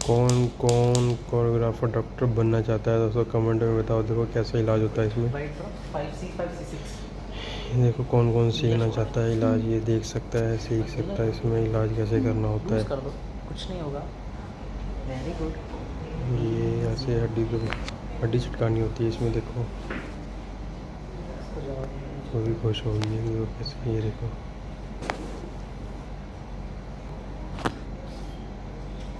कौन कौन choreographer doctor बनना चाहता है दोस्तों, कमेंट में बताओ। देखो कैसा इलाज होता है इसमें। देखो कौन कौन सीखना चाहता है इलाज, ये देख सकता है, सीख सकता है इसमें इलाज कैसे करना होता है। कर दो, कुछ नहीं होगा। Very good. ये ऐसे हड्डी चिटकानी होती है इसमें। देखो वो भी खुश हो गई है, देखो कैसे, ये देखो।